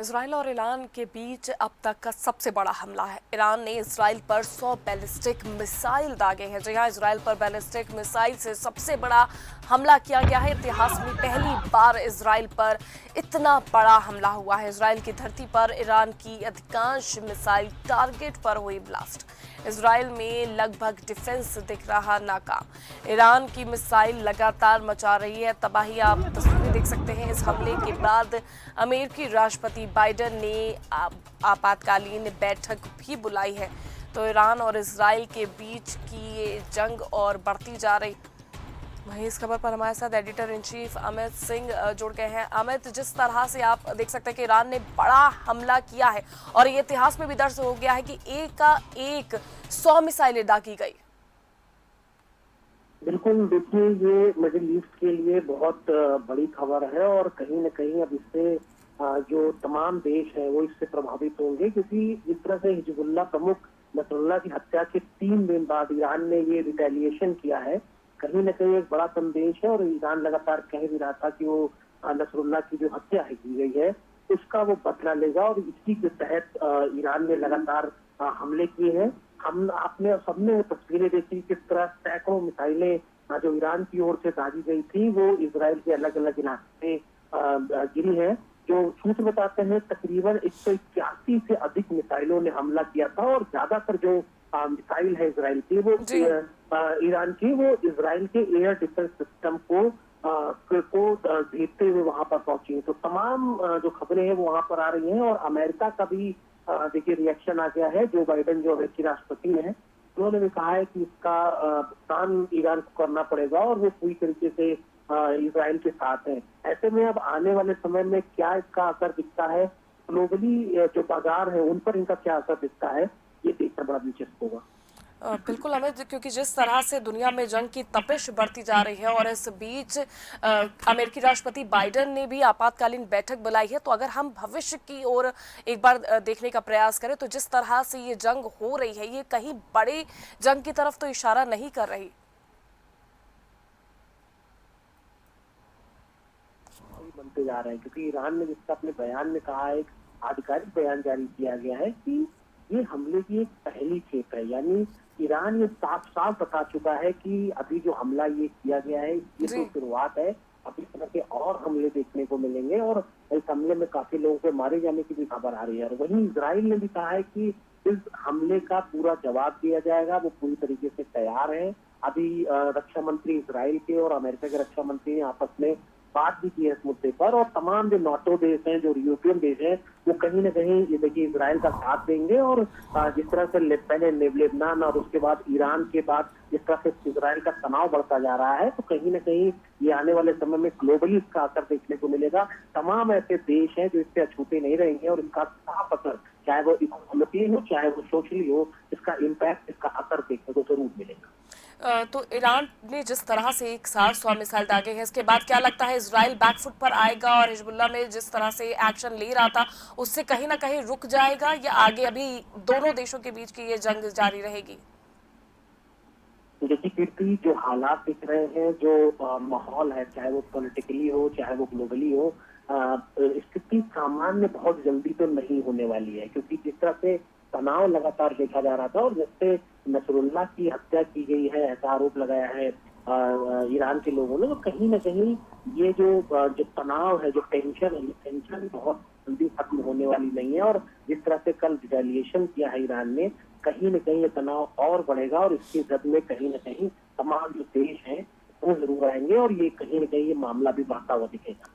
Israel और Iran के बीच अब तक का सबसे बड़ा हमला है। ईरान ने इजराइल पर 100 बैलिस्टिक मिसाइल दागे हैं। जी हां, इजराइल पर बैलिस्टिक मिसाइल से सबसे बड़ा हमला किया गया है। इतिहास में पहली बार इजराइल पर इतना बड़ा हमला हुआ है। इजराइल की धरती पर ईरान की अधिकांश मिसाइल टारगेट पर हुई ब्लास्ट। इजराइल में लगभग डिफेंस दिख रहा नाकाम। ईरान की मिसाइल लगातार मचा रही है तबाही। आप तस्वीरें देख सकते हैं। इस हमले के बाद अमेरिकी राष्ट्रपति बाइडेन ने आपातकालीन बैठक भी बुलाई है। तो ईरान और इजराइल के बीच की ये जंग और बढ़ती जा रही। वहीं इस खबर पर हमारे साथ editor in chief Amit Singh जुड़ गए हैं। अमित, जिस तरह से आप देख सकते हैं कि ईरान ने बड़ा हमला किया है और ये इतिहास में भी दर्ज हो गया है कि एक का एक 100 मिसाइलें दागी गई। बिल्कुल, देखिए ये मिडिल ईस्ट के लिए बहुत बड़ी खबर है और कहीं न कहीं अब इससे जो तमाम देश हैं वो इससे प्रभावित होंगे, क्योंकि जिस तरह से हिजबुल्लाह प्रमुख नसरुल्लाह की हत्या के 3 दिन बाद ईरान ने ये रिटेलिएशन किया है, कहीं न कहीं एक बड़ा संदेश है। और ईरान लगातार कह भी रहा था कि वो नसरुल्लाह की जो हत्या की गई है उसका वो बदला लेगा, और इसी के तहत ईरान ने लगातार हमले किए हैं। हम आपने सबने तस्वीरें देखी किस तरह सैकड़ों मिसाइलें जो ईरान की ओर से दागी गई थी वो इजराइल के अलग अलग इलाके में गिरी है। जो सूत्र बताते हैं तकरीबन 181 से अधिक मिसाइलों ने हमला किया था, और ज्यादातर जो मिसाइल है इजराइल की वो ईरान की वो इजराइल के एयर डिफेंस सिस्टम को घेरते हुए वहां पर पहुंची। तो तमाम जो खबरें हैं वो वहां पर आ रही हैं, और अमेरिका का भी देखिए रिएक्शन आ गया है। जो बाइडेन जो अमेरिकी राष्ट्रपति हैं उन्होंने भी कहा है कि इसका भुगतान ईरान को करना पड़ेगा, और वो पूरी तरीके से इजराइल के साथ है। ऐसे में अब आने वाले समय में क्या इसका असर दिखता है, ग्लोबली जो बाजार है उन पर इनका क्या असर दिखता है, ये देखना बड़ा दिलचस्प होगा। बिल्कुल अमित, क्योंकि जिस तरह से दुनिया में जंग की तपिश बढ़ती जा रही है और इस बीच अमेरिकी राष्ट्रपति बाइडेन ने भी आपातकालीन बैठक बुलाई है। तो अगर हम भविष्य की ओर एक बार देखने का प्रयास करें तो जिस तरह से ये जंग हो रही है ये कहीं बड़े जंग की तरफ तो इशारा नहीं कर रही। बनते जा रहे हैं, क्योंकि ईरान ने जिसका अपने बयान में कहा है, एक आधिकारिक बयान जारी किया गया है कि ये हमले की एक पहली खेप है। यानी ईरान ये साफ साफ बता चुका है कि अभी जो हमला ये किया गया है ये तो शुरुआत है, अब इस तरह के और हमले देखने को मिलेंगे, और इस हमले में काफी लोगों के मारे जाने की भी खबर आ रही है। और वहीं इजराइल ने भी कहा है कि इस हमले का पूरा जवाब दिया जाएगा, वो पूरी तरीके से तैयार है। अभी रक्षा मंत्री इजराइल के और अमेरिका के रक्षा मंत्री ने आपस में बात भी की है इस मुद्दे पर, और तमाम जो नाटो देश हैं, जो यूरोपियन देश हैं, वो कहीं न कहीं ये देखिए इजराइल का साथ देंगे। और जिस तरह से पहले लेबनान और उसके बाद ईरान के बाद जिस तरह से इजराइल का तनाव बढ़ता जा रहा है, तो कहीं न कहीं ये आने वाले समय में ग्लोबली इसका असर देखने को मिलेगा। तमाम ऐसे देश हैं जो इससे अछूते नहीं रहेंगे, और इसका साफ असर, चाहे वो इकोनॉमिकली हो चाहे वो सोशली हो, इसका इम्पैक्ट, इसका असर देखने को जरूर मिलेगा। तो ईरान ने जिस तरह से एक साथ 100 मिसाइल दागे हैं, इसके बाद क्या लगता है इजराइल बैकफुट पर आएगा और हिजबुल्लाह में जिस तरह से एक्शन ले रहा था उससे कहीं ना कहीं रुक जाएगा, या आगे अभी दोनों देशों के बीच की ये जंग जारी रहेगी? देखिए कीर्ति, जो हालात दिख रहे हैं, जो माहौल है, चाहे वो पॉलिटिकली हो चाहे वो ग्लोबली हो, स्थिति सामान्य बहुत जल्दी तो नहीं होने वाली है, क्योंकि जिस तरह से तनाव लगातार देखा जा रहा था और जिससे नसरुल्लाह की हत्या की गई है, ऐसा आरोप लगाया है ईरान के लोगों ने, तो कहीं ना कहीं ये जो तनाव है, जो टेंशन है, ये टेंशन बहुत जल्दी खत्म होने वाली नहीं है। और जिस तरह से कल रिटेलिएशन किया है ईरान ने, कहीं न कहीं ये तनाव और बढ़ेगा, और इसकी जद में कहीं न कहीं तमाम जो देश हैं वो जरूर आएंगे, और ये कहीं न कहीं ये मामला भी बढ़ता हुआ दिखेगा।